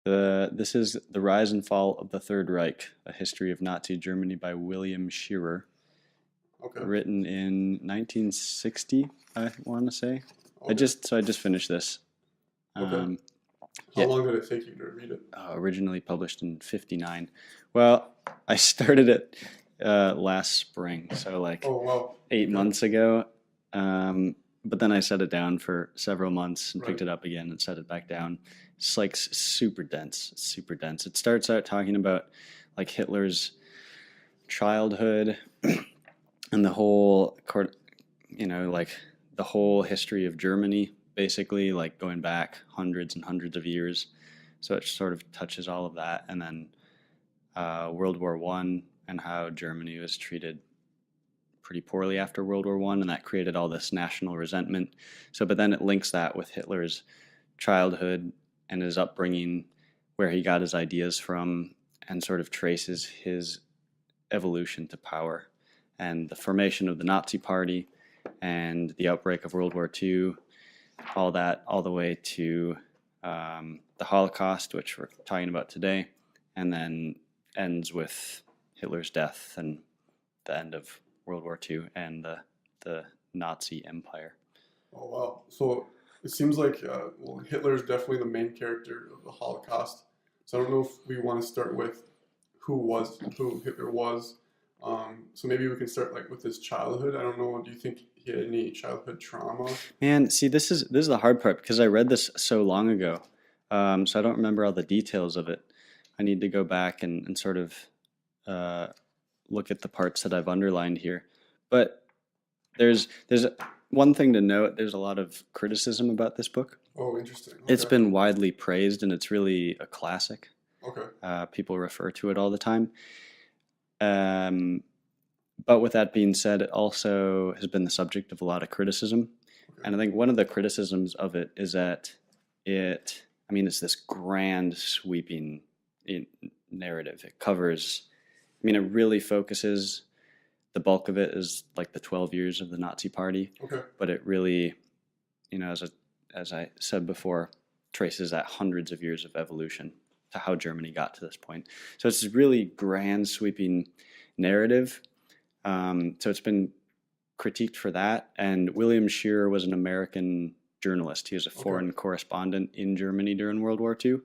This is The Rise and Fall of the Third Reich, A History of Nazi Germany by William Shearer, Okay. written in 1960, I want to say. Okay. I just finished this. Okay. yeah. How long did it take you to read it? Originally published in 59. Well, I started it last spring, so like Oh, wow. 8 months ago. But then I set it down for several months and picked Right. it up again and set it back down. It's like super dense. It's super dense. It starts out talking about like Hitler's childhood and the whole like the whole history of Germany, basically, like going back hundreds and hundreds of years. So it sort of touches all of that, and then World War I and how Germany was treated pretty poorly after World War I, and that created all this national resentment. So, but then it links that with Hitler's childhood and his upbringing, where he got his ideas from, and sort of traces his evolution to power and the formation of the Nazi Party and the outbreak of World War II, all that, all the way to the Holocaust, which we're talking about today, and then ends with Hitler's death and the end of World War II and the Nazi Empire. Oh, wow. So it seems like Hitler is definitely the main character of the Holocaust. So I don't know if we want to start with who Hitler was. So maybe we can start like with his childhood. I don't know. Do you think he had any childhood trauma? Man, see, this is the hard part because I read this so long ago, so I don't remember all the details of it. I need to go back and sort of look at the parts that I've underlined here. But there's one thing to note. There's a lot of criticism about this book. Oh, interesting. Okay. It's been widely praised, and it's really a classic. Okay. People refer to it all the time. But with that being said, it also has been the subject of a lot of criticism. Okay. And I think one of the criticisms of it is that it's this grand, sweeping narrative. It covers, it really focuses, the bulk of it is like the 12 years of the Nazi Party. Okay. But it really, as I said before, traces that hundreds of years of evolution to how Germany got to this point. So it's this really grand, sweeping narrative. So it's been critiqued for that. And William Shearer was an American journalist. He was a foreign correspondent in Germany during World War II.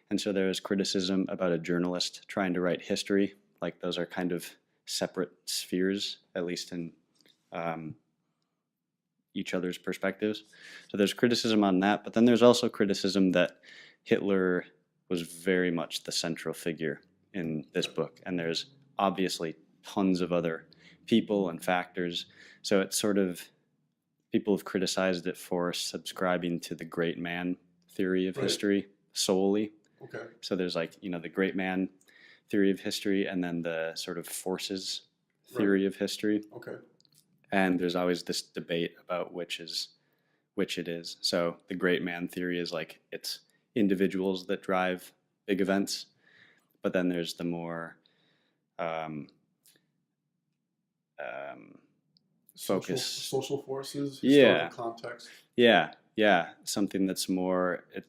And so there was criticism about a journalist trying to write history. Like those are kind of separate spheres, at least in each other's perspectives. So there's criticism on that. But then there's also criticism that Hitler was very much the central figure in this book. And there's obviously tons of other people and factors. So it's sort of, people have criticized it for subscribing to the great man theory of history solely. Okay. So there's like, the great man theory of history and then the sort of forces theory of history. Okay. And there's always this debate about which it is. So the great man theory is like it's individuals that drive big events, but then there's the more focus, social forces, historical context. Yeah, something that's more, it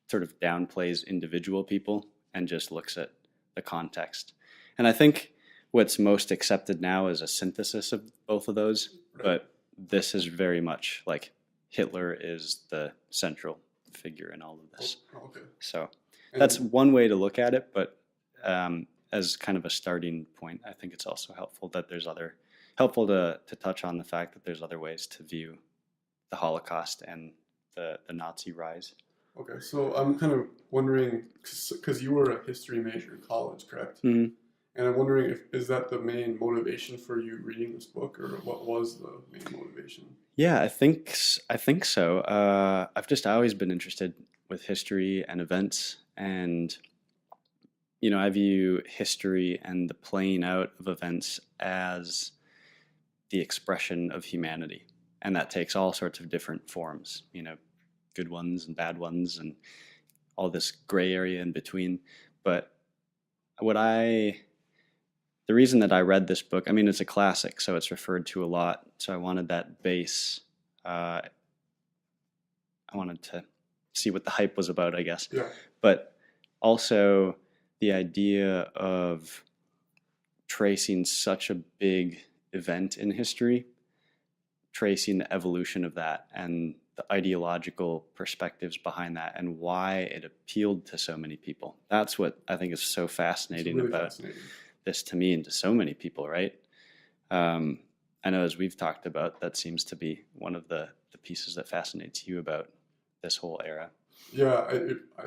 sort of downplays individual people and just looks at the context. And I think what's most accepted now is a synthesis of both of those, but this is very much like Hitler is the central figure in all of this. Okay. So that's one way to look at it, but as kind of a starting point, I think it's also helpful that there's helpful to touch on the fact that there's other ways to view the Holocaust and the Nazi rise. Okay, so I'm kind of wondering, because you were a history major in college, correct? Mm-hmm. And I'm wondering is that the main motivation for you reading this book, or what was the main motivation? Yeah, I think so. I've just always been interested with history and events, and I view history and the playing out of events as the expression of humanity, and that takes all sorts of different forms. Good ones and bad ones, and all this gray area in between. But the reason that I read this book, it's a classic, so it's referred to a lot. So I wanted that base. I wanted to see what the hype was about, I guess. Yeah. But also the idea of tracing such a big event in history, tracing the evolution of that and the ideological perspectives behind that and why it appealed to so many people. That's what I think is so fascinating really about fascinating. this to me and to so many people, right? I know, as we've talked about, that seems to be one of the pieces that fascinates you about this whole era. Yeah,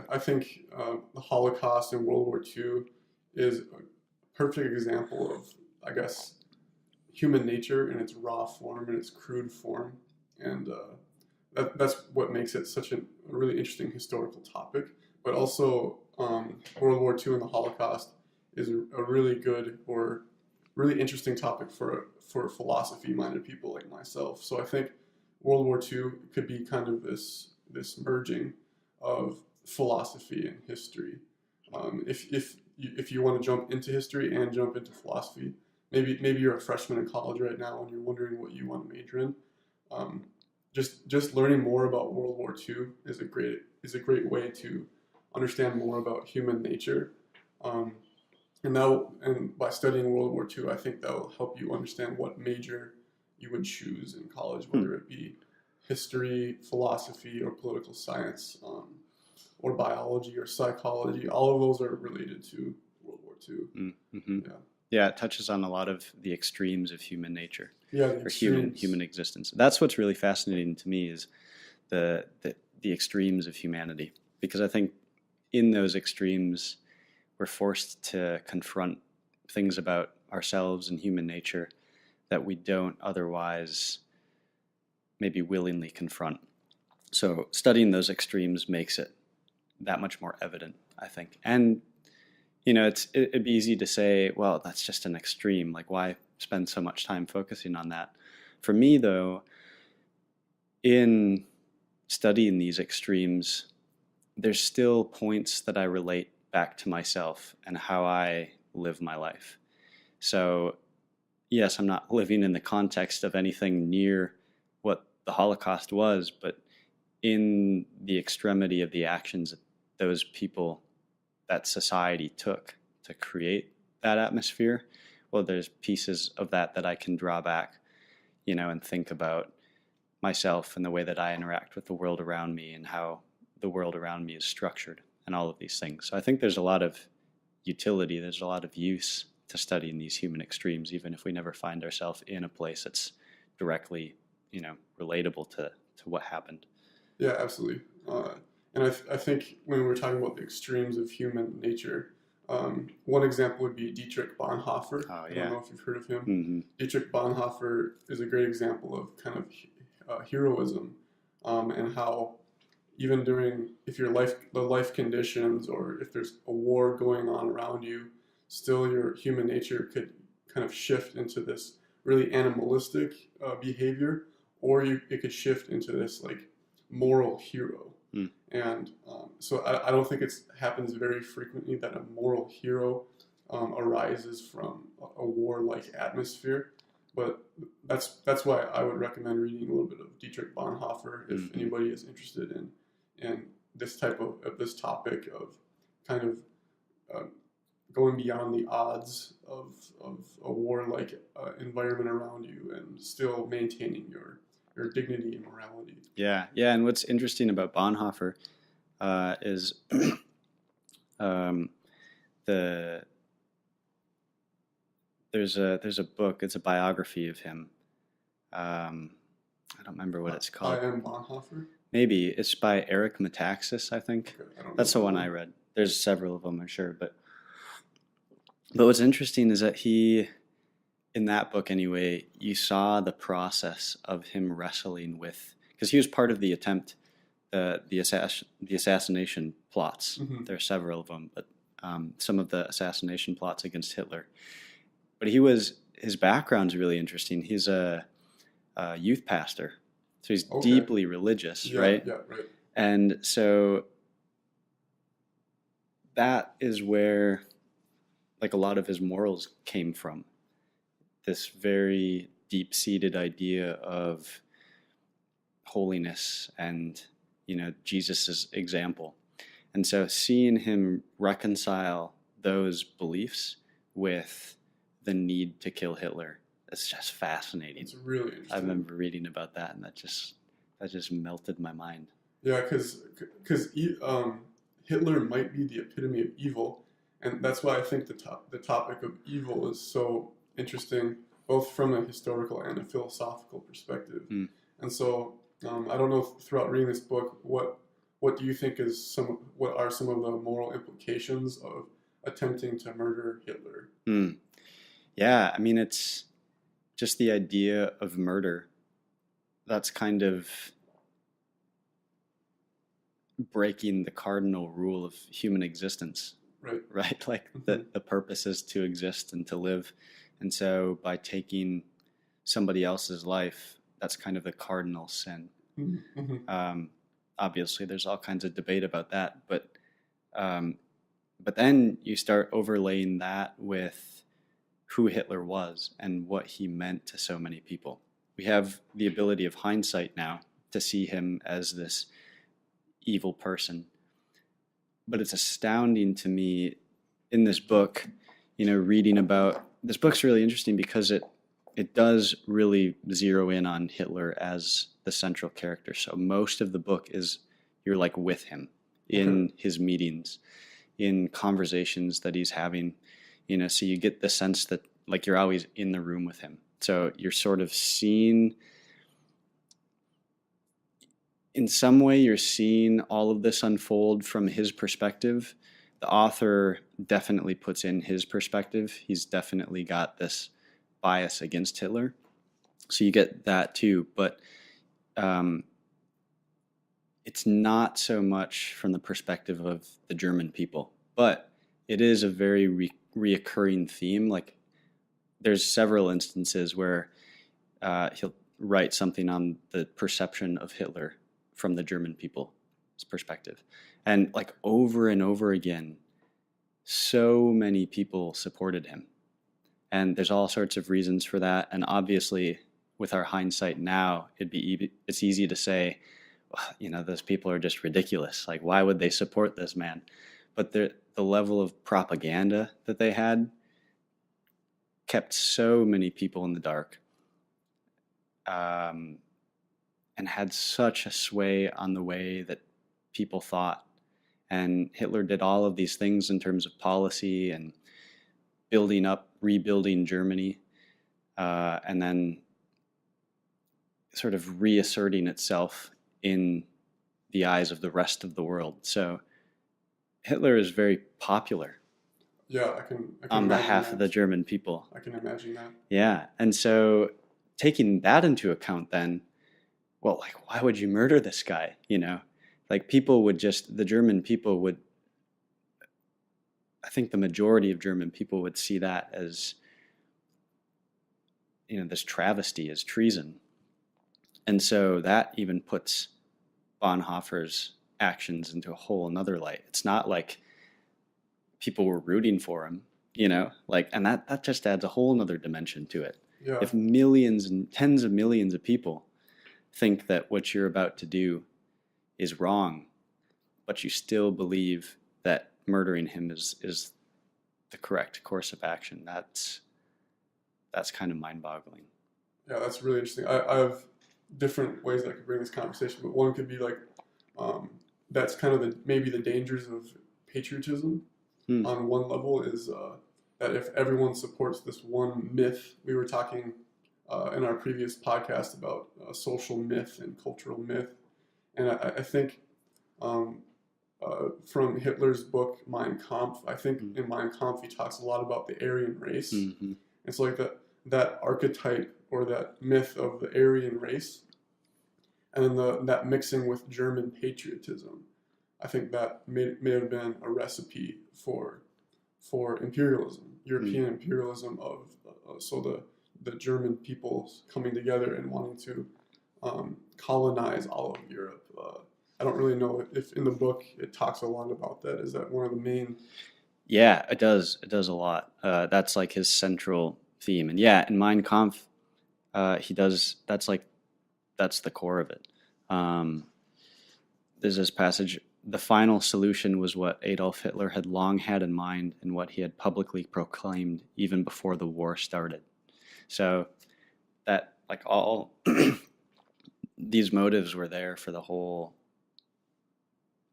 I think the Holocaust and World War II is a perfect example of, I guess, human nature in its raw form, in its crude form. And that's what makes it such a really interesting historical topic. But also, World War II and the Holocaust is a really good or really interesting topic for philosophy-minded people like myself. So I think World War II could be kind of this merging of philosophy and history. If you want to jump into history and jump into philosophy, maybe you're a freshman in college right now and you're wondering what you want to major in. Just learning more about World War II is a great way to understand more about human nature. And by studying World War II, I think that will help you understand what major you would choose in college, whether it be history, philosophy, or political science, or biology or psychology. All of those are related to World War II. Mm-hmm. Yeah, it touches on a lot of the extremes of human nature, or human existence. That's what's really fascinating to me is the extremes of humanity, because I think in those extremes we're forced to confront things about ourselves and human nature that we don't otherwise maybe willingly confront. So studying those extremes makes it that much more evident, I think. And it'd be easy to say, well, that's just an extreme. Like, why spend so much time focusing on that? For me, though, in studying these extremes, there's still points that I relate back to myself and how I live my life. So, yes, I'm not living in the context of anything near what the Holocaust was, but in the extremity of the actions that those people, that society took to create that atmosphere, well, there's pieces of that I can draw back, and think about myself and the way that I interact with the world around me and how the world around me is structured and all of these things. So I think there's a lot of utility, there's a lot of use to studying these human extremes, even if we never find ourselves in a place that's directly, relatable to what happened. Yeah, absolutely. And I think when we're talking about the extremes of human nature, one example would be Dietrich Bonhoeffer. Oh, yeah. I don't know if you've heard of him. Mm-hmm. Dietrich Bonhoeffer is a great example of kind of heroism, and how even if the life conditions or if there's a war going on around you, still your human nature could kind of shift into this really animalistic behavior, or it could shift into this like moral hero. And so I don't think it happens very frequently that a moral hero arises from a warlike atmosphere. But that's why I would recommend reading a little bit of Dietrich Bonhoeffer if anybody is interested in this type of this topic of kind of going beyond the odds of a warlike environment around you and still maintaining your dignity and morality. Yeah. And what's interesting about Bonhoeffer is there's a book. It's a biography of him. I don't remember what it's called. I Am Bonhoeffer? Maybe. It's by Eric Metaxas, I think. Okay, That's the one I read. There's several of them, I'm sure. But what's interesting is that in that book anyway, you saw the process of him wrestling with, because he was part of the attempt, the assassination plots. Mm-hmm. There are several of them, but some of the assassination plots against Hitler. But his background's really interesting. He's a youth pastor, so he's deeply religious, right? Yeah, right. And so that is where, like, a lot of his morals came from. This very deep-seated idea of holiness and, Jesus's example. And so seeing him reconcile those beliefs with the need to kill Hitler, it's just fascinating. It's really interesting. I remember reading about that, and that just melted my mind. Yeah, because Hitler might be the epitome of evil, and that's why I think the topic of evil is so interesting, both from a historical and a philosophical perspective. And so I don't know if throughout reading this book, what do you think what are some of the moral implications of attempting to murder Hitler? Yeah, I mean, it's just the idea of murder. That's kind of breaking the cardinal rule of human existence. Right? Like the purpose is to exist and to live. And so by taking somebody else's life, that's kind of the cardinal sin. Obviously, there's all kinds of debate about that, but then you start overlaying that with who Hitler was and what he meant to so many people. We have the ability of hindsight now to see him as this evil person. But it's astounding to me in this book, reading about, this book's really interesting because it does really zero in on Hitler as the central character. So most of the book is you're like with him in his meetings, in conversations that he's having, so you get the sense that like you're always in the room with him. So you're sort of seeing, in some way, you're seeing all of this unfold from his perspective. The author definitely puts in his perspective. He's definitely got this bias against Hitler. So you get that too. But it's not so much from the perspective of the German people. But it is a very reoccurring theme. Like there's several instances where he'll write something on the perception of Hitler from the German people's perspective. And like over and over again, so many people supported him. And there's all sorts of reasons for that. And obviously, with our hindsight now, it's easy to say, well, those people are just ridiculous. Like, why would they support this man? But the level of propaganda that they had kept so many people in the dark. And had such a sway on the way that people thought. And Hitler did all of these things in terms of policy and rebuilding Germany, and then sort of reasserting itself in the eyes of the rest of the world. So Hitler is very popular. Yeah, I can on behalf of the German people. I can imagine that. Yeah, and so taking that into account then, well, like, why would you murder this guy? Like the German people would, I think the majority of German people would see that as, this travesty, as treason. And so that even puts Bonhoeffer's actions into a whole another light. It's not like people were rooting for him, and that just adds a whole other dimension to it. Yeah. If millions and tens of millions of people think that what you're about to do is wrong, but you still believe that murdering him is the correct course of action, that's kind of mind-boggling. Yeah, that's really interesting. I have different ways that I could bring this conversation, but one could be like, that's kind of maybe the dangers of patriotism. On one level is that if everyone supports this one myth, we were talking in our previous podcast about social myth and cultural myth, and I think from Hitler's book Mein Kampf, I think in Mein Kampf he talks a lot about the Aryan race. It's like that archetype or that myth of the Aryan race, and then that mixing with German patriotism. I think that may have been a recipe for imperialism, European imperialism of so the German peoples coming together and wanting to colonize all of Europe. I don't really know if in the book it talks a lot about that. Is that one of the main? Yeah, it does. It does a lot. That's like his central theme. And yeah, in Mein Kampf, he does. That's the core of it. There's this passage the final solution was what Adolf Hitler had long had in mind and what he had publicly proclaimed even before the war started. So that, like, all these motives were there for the whole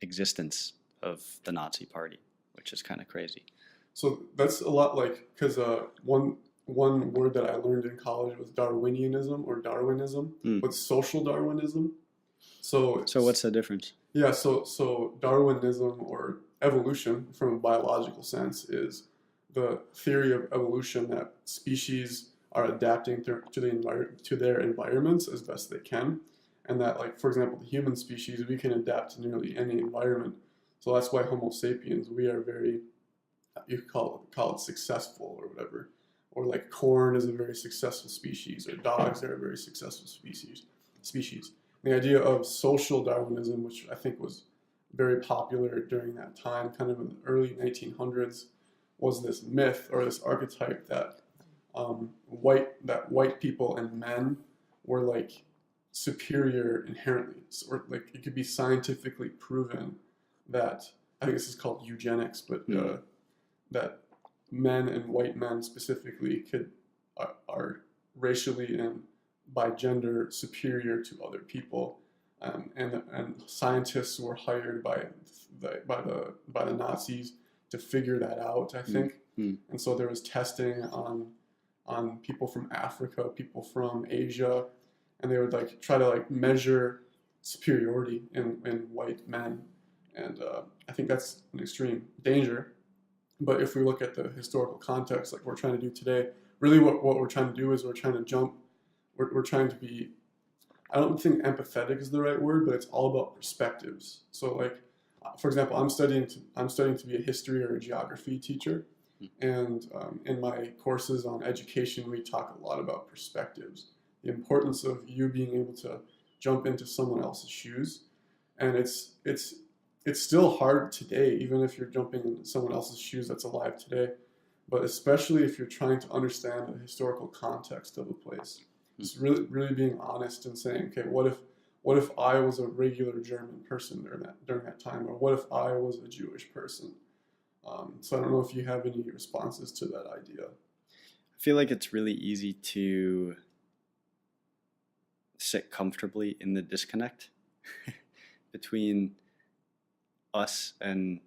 existence of the Nazi Party, which is kind of crazy. So that's a lot like, because one word that I learned in college was Darwinianism or Darwinism, but social Darwinism. So what's the difference? Yeah, so Darwinism, or evolution from a biological sense, is the theory of evolution that species are adapting to their environments as best they can, and that, like, for example, the human species, we can adapt to nearly any environment. So that's why Homo sapiens, we are very, you call it successful or whatever, or like corn is a very successful species, or dogs are a very successful species. The idea of social Darwinism, which I think was very popular during that time, kind of in the early 1900s, was this myth or this archetype that white people and men were like superior inherently, or like it could be scientifically proven that, I think this is called eugenics, but that men and white men specifically are racially and by gender superior to other people, and scientists were hired by the Nazis to figure that out, I think. And so there was testing on people from Africa, people from Asia, and they would like try to like measure superiority in white men, and I think that's an extreme danger. But if we look at the historical context, like we're trying to do today, really what we're trying to do is we're trying to be, I don't think empathetic is the right word, but it's all about perspectives. So like, for example, I'm studying to be a history or a geography teacher. And in my courses on education, we talk a lot about perspectives, the importance of you being able to jump into someone else's shoes. And it's still hard today, even if you're jumping into someone else's shoes that's alive today, but especially if you're trying to understand the historical context of a place. Just really being honest and saying, okay, what if I was a regular German person during that time, or what if I was a Jewish person? So I don't know if you have any responses to that idea. I feel like it's really easy to sit comfortably in the disconnect between us and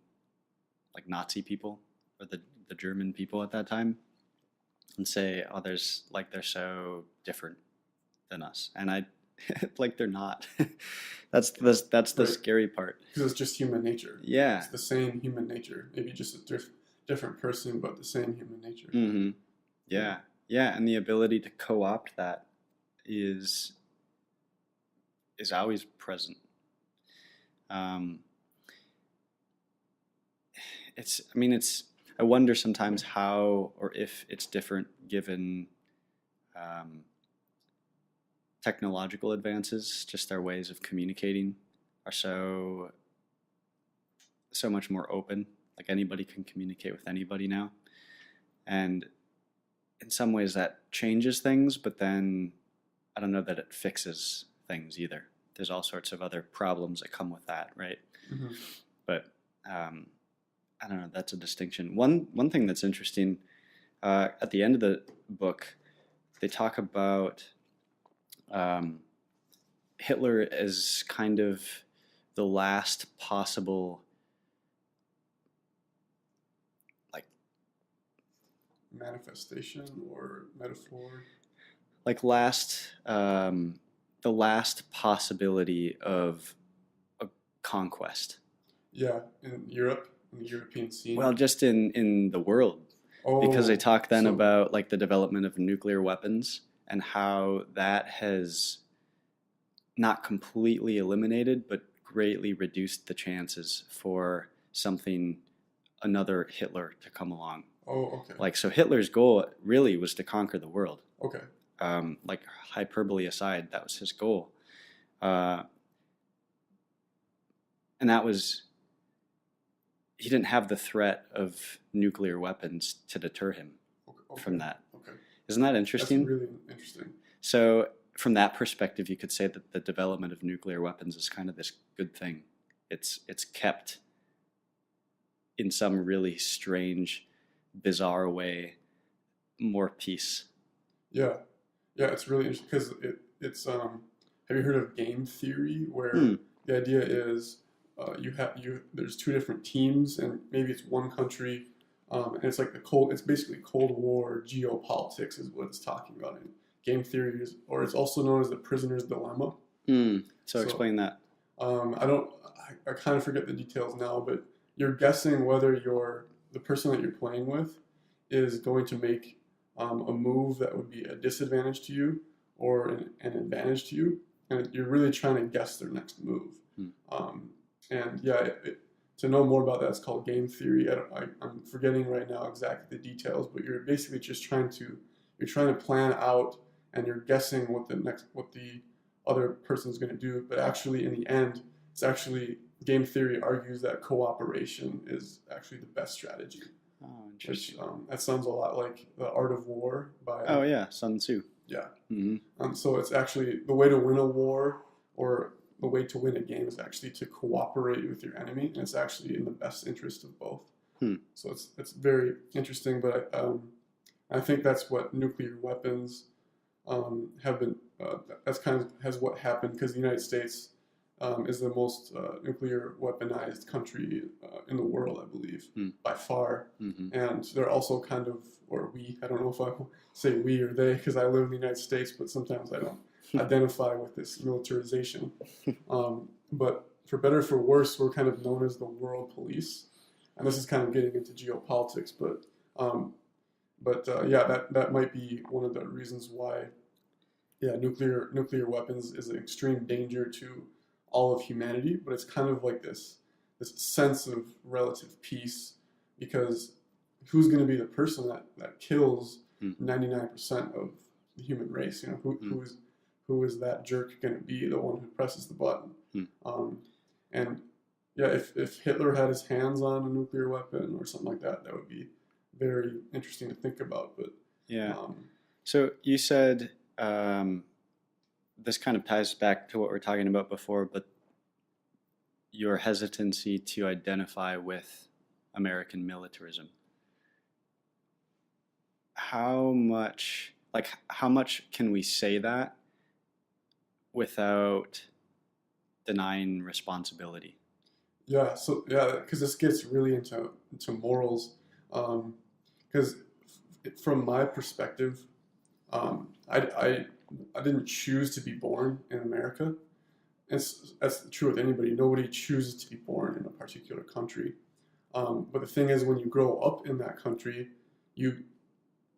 like Nazi people or the German people at that time, and say, oh, they're so different than us, and I like they're not. that's the right. Scary part, because it's just human nature. Yeah, it's the same human nature, maybe just a different person, but the same human nature. Yeah, and the ability to co-opt that is always present. I wonder sometimes how or if it's different given technological advances. Just our ways of communicating are so much more open. Like anybody can communicate with anybody now. And in some ways that changes things, but then I don't know that it fixes things either. There's all sorts of other problems that come with that, right? Mm-hmm. But I don't know, that's a distinction. One thing that's interesting, at the end of the book, they talk about Hitler as kind of the last possible, like, manifestation or metaphor, like the last possibility of a conquest. Yeah, in Europe, in the European scene. Well, just in the world. Because they talk then about like the development of nuclear weapons and how that has not completely eliminated, but greatly reduced the chances for another Hitler to come along. Oh, okay. Like, so Hitler's goal really was to conquer the world. Okay. Like, hyperbole aside, that was his goal. And that was, he didn't have the threat of nuclear weapons to deter him from that. Okay. Isn't that interesting? That's really interesting. So from that perspective, you could say that the development of nuclear weapons is kind of this good thing. it's kept in some really strange, bizarre way more peace. Yeah, yeah, it's really interesting because it's have you heard of game theory, where the idea is there's two different teams, and maybe it's one country, and it's like it's basically Cold War geopolitics is what it's talking about in game theory, or it's also known as the prisoner's dilemma. So explain that. I kind of forget the details now, but you're guessing whether the person that you're playing with is going to make a move that would be a disadvantage to you or an advantage to you, and you're really trying to guess their next move. And yeah, to know more about that, it's called game theory. I'm forgetting right now exactly the details, but you're basically just trying to plan out, and you're guessing what the other person's going to do. But actually, in the end, it's actually game theory argues that cooperation is actually the best strategy. Oh, interesting. Which, that sounds a lot like The Art of War by... Oh, yeah, Sun Tzu. Yeah. Mm-hmm. So it's actually the way to win a war, or the way to win a game, is actually to cooperate with your enemy, and it's actually in the best interest of both. So it's very interesting, but I think that's what nuclear weapons have been. That's kind of has what happened, because the United States is the most nuclear weaponized country in the world, I believe, by far. And they're also kind of, or we, I don't know if I say we or they, because I live in the United States, but sometimes I don't identify with this militarization. But for better or for worse, we're kind of known as the world police. And this is kind of getting into geopolitics, but yeah, that might be one of the reasons why, yeah, nuclear weapons is an extreme danger to all of humanity. But it's kind of like this sense of relative peace, because who's going to be the person that kills 99% of the human race? You know, who is that jerk going to be, the one who presses the button? And yeah, if Hitler had his hands on a nuclear weapon or something like that, that would be very interesting to think about. But yeah. So you said this kind of ties back to what we were talking about before, but your hesitancy to identify with American militarism. How much can we say that without denying responsibility? Yeah, so yeah, because this gets really into morals. Because from my perspective, I didn't choose to be born in America. That's true with anybody. Nobody chooses to be born in a particular country. But the thing is, when you grow up in that country,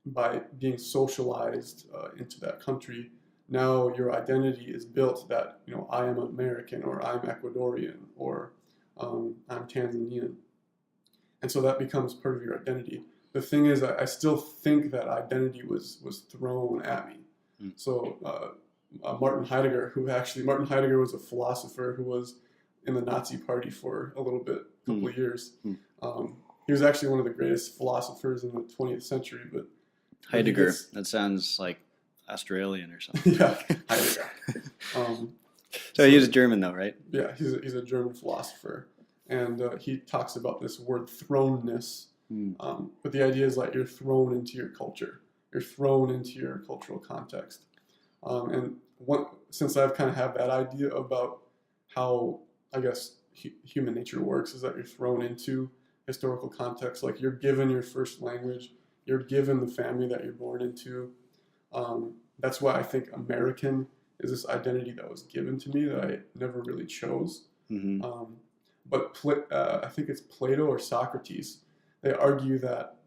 by being socialized into that country, now your identity is built that, you know, I am American, or I'm Ecuadorian, or I'm Tanzanian. And so that becomes part of your identity. The thing is, I still think that identity was thrown at me. So Martin Heidegger was a philosopher who was in the Nazi Party for a little bit, a couple of years. He was actually one of the greatest philosophers in the 20th century. But Heidegger, that sounds like Australian or something. Yeah, Heidegger. So he's German though, right? Yeah, he's a German philosopher. And he talks about this word thrownness. But the idea is like you're thrown into your culture. You're thrown into your cultural context. And since I've kind of have that idea about how, I guess, human nature works, is that you're thrown into historical context. Like, you're given your first language. You're given the family that you're born into. That's why I think American is this identity that was given to me that I never really chose. But I think it's Plato or Socrates. They argue that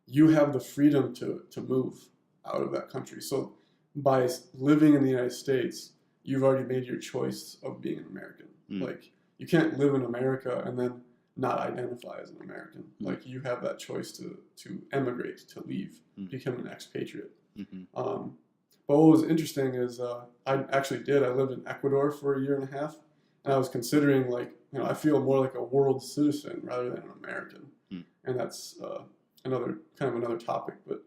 you have the freedom to move out of that country. So by living in the United States, you've already made your choice of being an American. Like, you can't live in America and then not identify as an American. Like, you have that choice to emigrate, to leave, become an expatriate. But what was interesting is I lived in Ecuador for a year and a half, and I was considering, like, you know, I feel more like a world citizen rather than an American. And that's another topic. But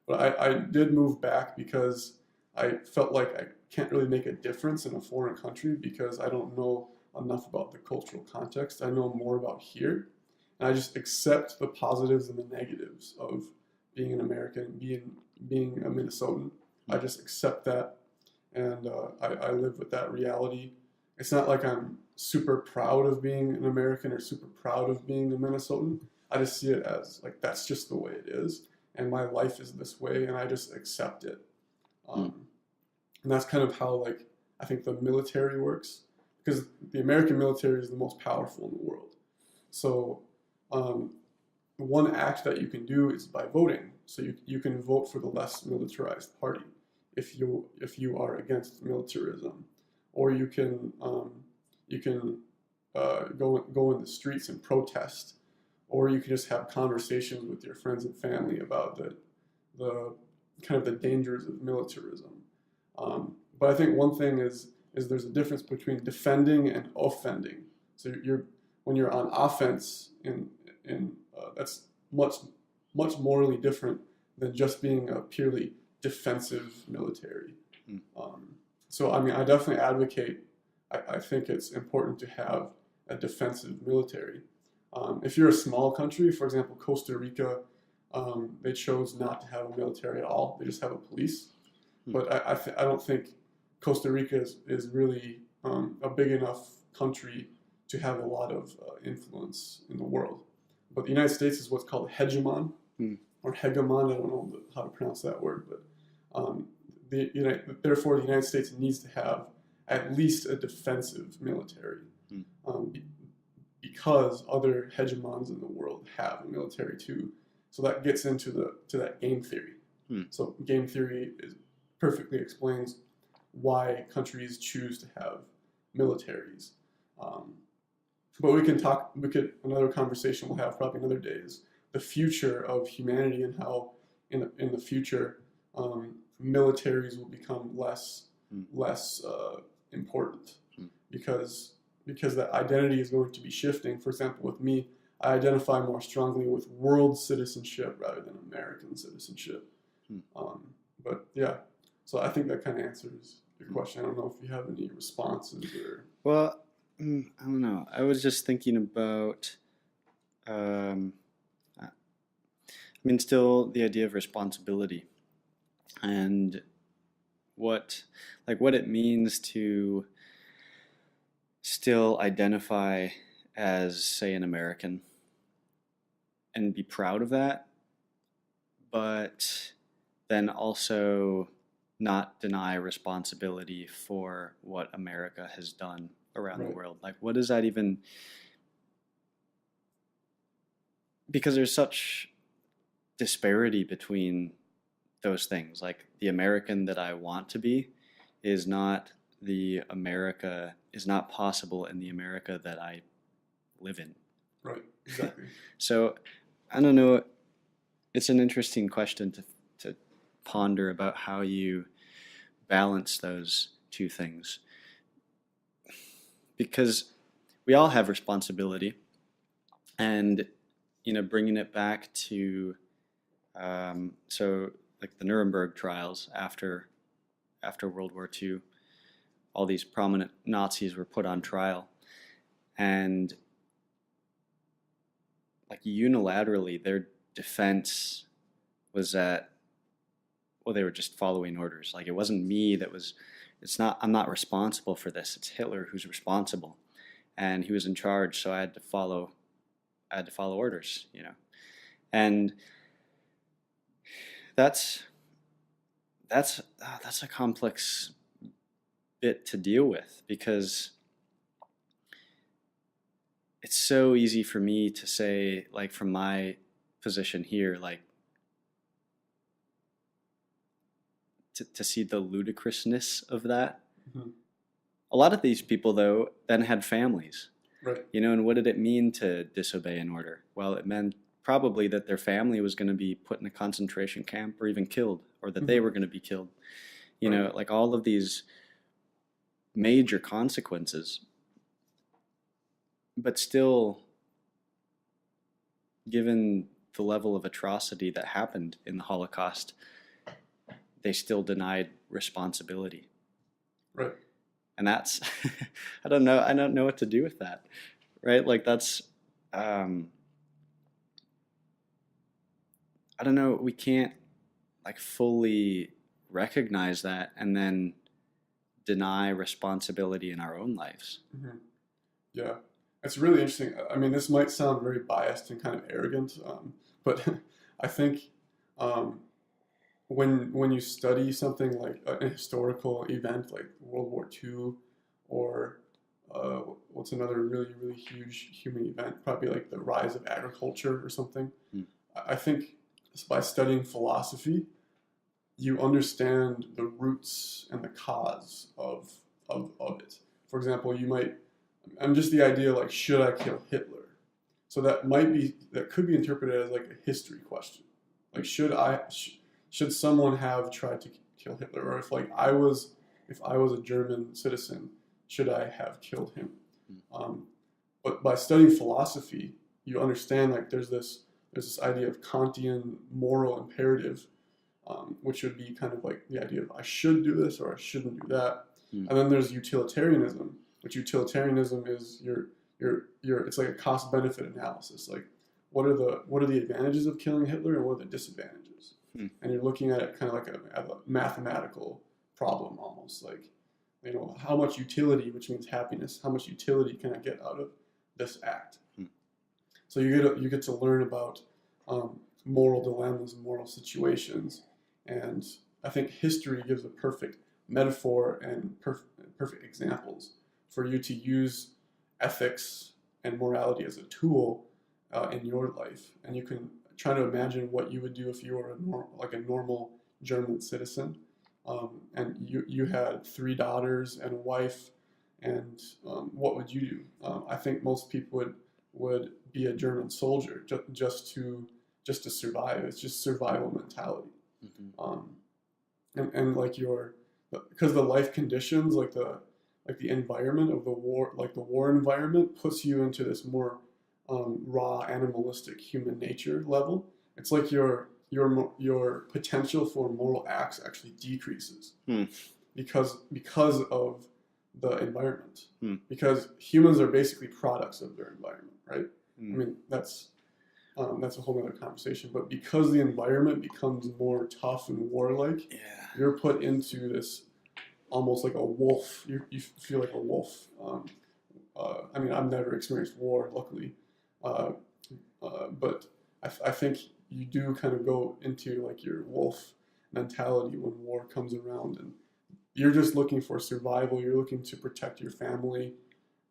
I did move back because I felt like I can't really make a difference in a foreign country, because I don't know enough about the cultural context. I know more about here, and I just accept the positives and the negatives of being an American, being a Minnesotan. I just accept that, and I live with that reality. It's not like I'm super proud of being an American or super proud of being a Minnesotan. I just see it as like that's just the way it is, and my life is this way, and I just accept it. And that's kind of how like I think the military works, because the American military is the most powerful in the world. So one act that you can do is by voting. So you can vote for the less militarized party if you are against militarism, or you can go in the streets and protest, or you can just have conversations with your friends and family about the kind of the dangers of militarism. But I think one thing is there's a difference between defending and offending. So when you're on offense that's much morally different than just being a purely defensive military. So I mean, I definitely advocate. I think it's important to have a defensive military. If you're a small country, for example, Costa Rica, they chose not to have a military at all. They just have a police. But I don't think Costa Rica is really a big enough country to have a lot of influence in the world. But the United States is what's called hegemon, or hegemon. I don't know how to pronounce that word, but therefore the United States needs to have at least a defensive military, because other hegemons in the world have a military too. So that gets into that game theory. So game theory perfectly explains why countries choose to have militaries. But another conversation we'll have probably another day is the future of humanity, and how in the future militaries will become less important, because that identity is going to be shifting. For example, with me, I identify more strongly with world citizenship rather than American citizenship. But yeah, so I think that kind of answers your question. I don't know if you have any responses or. Well, I don't know. I was just thinking about, still the idea of responsibility, and what it means to still identify as, say, an American and be proud of that, but then also not deny responsibility for what America has done around the world. Like, what does that even... Because there's such disparity between those things. Like, the American that I want to be is not possible in the America that I live in. Right, exactly. So, I don't know. It's an interesting question to ponder about how you balance those two things. Because we all have responsibility, and, bringing it back to, like the Nuremberg Trials after World War II, all these prominent Nazis were put on trial, and like unilaterally their defense was that, well, they were just following orders. Like, it wasn't me I'm not responsible for this. It's Hitler who's responsible, and he was in charge, so I had to follow orders, and that's a complex bit to deal with, because it's so easy for me to say, like, from my position here, like, to see the ludicrousness of that. A lot of these people, though, then had families. Right. And what did it mean to disobey an order? Well, it meant probably that their family was going to be put in a concentration camp or even killed, or that they were going to be killed. Like all of these major consequences. But still, given the level of atrocity that happened in the Holocaust, they still denied responsibility. Right. And that's, I don't know what to do with that, right? Like that's, I don't know, we can't like fully recognize that and then deny responsibility in our own lives. Mm-hmm. Yeah, it's really interesting. I mean, this might sound very biased and kind of arrogant, but I think um, when you study something like a historical event like World War II, or what's another really, really huge human event, probably like the rise of agriculture or something. Mm. I think by studying philosophy, you understand the roots and the cause of it. For example, you might, I'm just the idea like, should I kill Hitler? So that could be interpreted as like a history question. Like, should someone have tried to kill Hitler? Or if I was a German citizen, should I have killed him? But by studying philosophy, you understand like there's this idea of Kantian moral imperative, which would be kind of like the idea of I should do this or I shouldn't do that. And then there's utilitarianism, which utilitarianism is it's like a cost benefit analysis. Like what are the advantages of killing Hitler and what are the disadvantages? And you're looking at it kind of like a mathematical problem almost, like, you know, how much utility, which means happiness, how much utility can I get out of this act? So you get to learn about moral dilemmas and moral situations, and I think history gives a perfect metaphor and perfect examples for you to use ethics and morality as a tool in your life, and you can try to imagine what you would do if you were a normal German citizen, and you had 3 daughters and a wife, and what would you do? I think most people would be a German soldier just to survive. It's just survival mentality. And like because the life conditions, like the environment of the war, like the war environment, puts you into this more raw animalistic human nature level. It's like your potential for moral acts actually decreases because of the environment. Because humans are basically products of their environment, right? I mean, that's a whole other conversation. But because the environment becomes more tough and warlike, you're put into this almost like a wolf. You feel like a wolf. I mean, I've never experienced war, luckily, but I think you do kind of go into like your wolf mentality when war comes around, and you're just looking for survival. You're looking to protect your family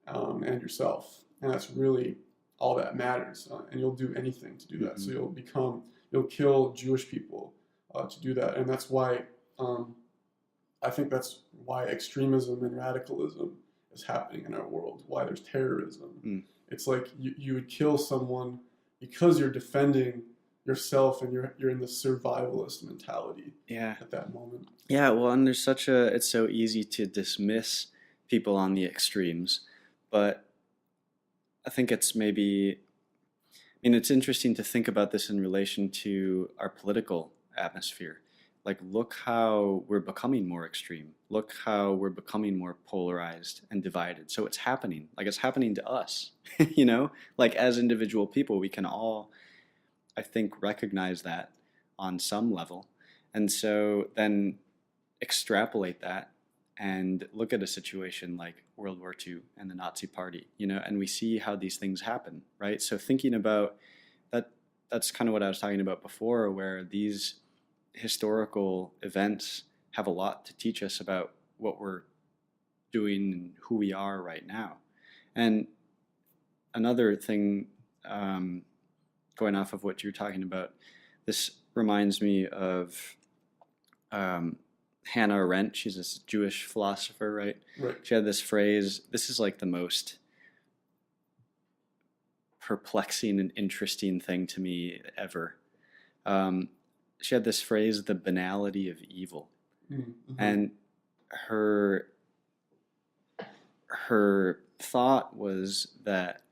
and yourself, and that's really all that matters. And you'll do anything to do that. So you'll kill Jewish people to do that, and that's why I think that's why extremism and radicalism is happening in our world. Why there's terrorism. It's like you would kill someone because you're defending yourself and you're in the survivalist mentality at that moment. Yeah, well, and it's so easy to dismiss people on the extremes, but I think it's it's interesting to think about this in relation to our political atmosphere. Like, look how we're becoming more extreme. Look how we're becoming more polarized and divided. So it's happening. Like, it's happening to us, you know? Like, as individual people, we can all, I think, recognize that on some level. And so then extrapolate that and look at a situation like World War II and the Nazi Party, you know, and we see how these things happen, right? So thinking about that, that's kind of what I was talking about before, where these historical events have a lot to teach us about what we're doing and who we are right now. And another thing, going off of what you're talking about, this reminds me of Hannah Arendt. She's this Jewish philosopher, right? She had this phrase. This is like the most perplexing and interesting thing to me ever. She had this phrase, the banality of evil. And her thought was that,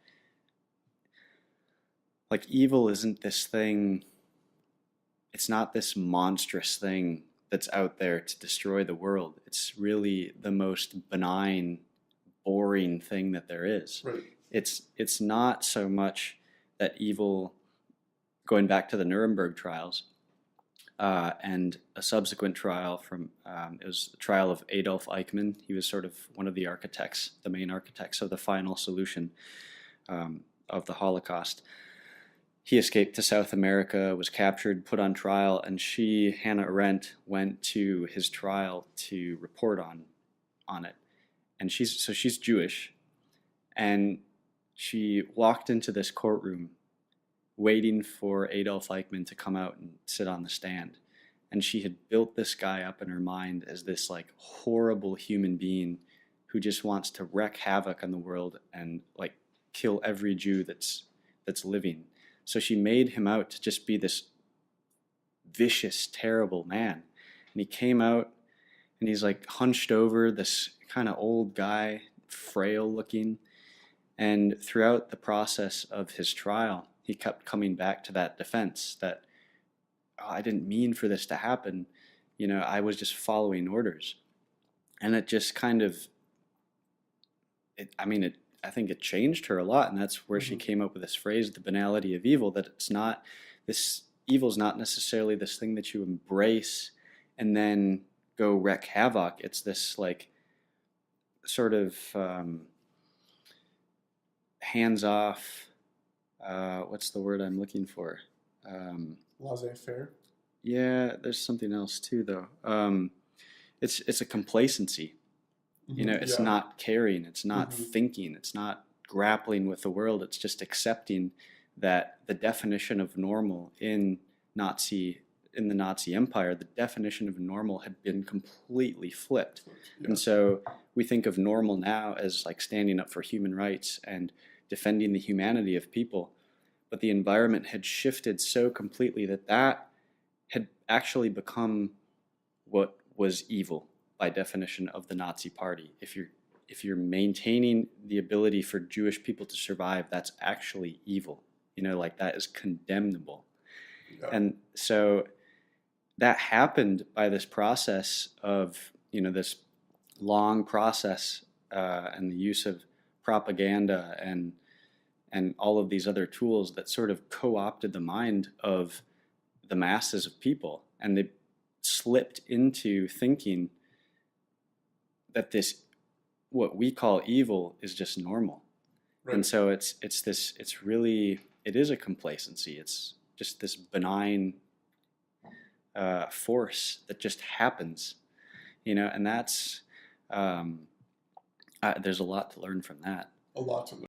like, evil isn't this thing, it's not this monstrous thing that's out there to destroy the world. It's really the most benign, boring thing that there is. Right. It's not so much that evil, going back to the Nuremberg Trials, and a subsequent trial from, it was the trial of Adolf Eichmann. He was sort of one of the architects, the main architects of the final solution of the Holocaust. He escaped to South America, was captured, put on trial, and she, Hannah Arendt, went to his trial to report on it. And she's Jewish, and she walked into this courtroom waiting for Adolf Eichmann to come out and sit on the stand. And she had built this guy up in her mind as this like horrible human being who just wants to wreak havoc on the world and like kill every Jew that's living. So she made him out to just be this vicious, terrible man. And he came out and he's like hunched over, this kind of old guy, frail looking. And throughout the process of his trial, he kept coming back to that defense that, oh, I didn't mean for this to happen. You know, I was just following orders. And it just kind of, I think it changed her a lot. And that's where she came up with this phrase, the banality of evil, that it's not, this evil is not necessarily this thing that you embrace and then go wreak havoc. It's this like sort of hands-off, what's the word I'm looking for? Laissez-faire. Yeah, there's something else too, though. It's a complacency. You know, it's not caring, it's not thinking, it's not grappling with the world. It's just accepting that the definition of normal in the Nazi Empire, the definition of normal had been completely flipped. Yeah. And so we think of normal now as like standing up for human rights and defending the humanity of people. But the environment had shifted so completely that had actually become what was evil by definition of the Nazi Party. If you're maintaining the ability for Jewish people to survive, that's actually evil. You know, like that is condemnable. Yeah. And so that happened by this process of, you know, this long process and the use of propaganda and all of these other tools that sort of co-opted the mind of the masses of people. And they slipped into thinking that this, what we call evil, is just normal. Right. And so it is a complacency. It's just this benign force that just happens, you know, and that's, there's a lot to learn from that. A lot to learn.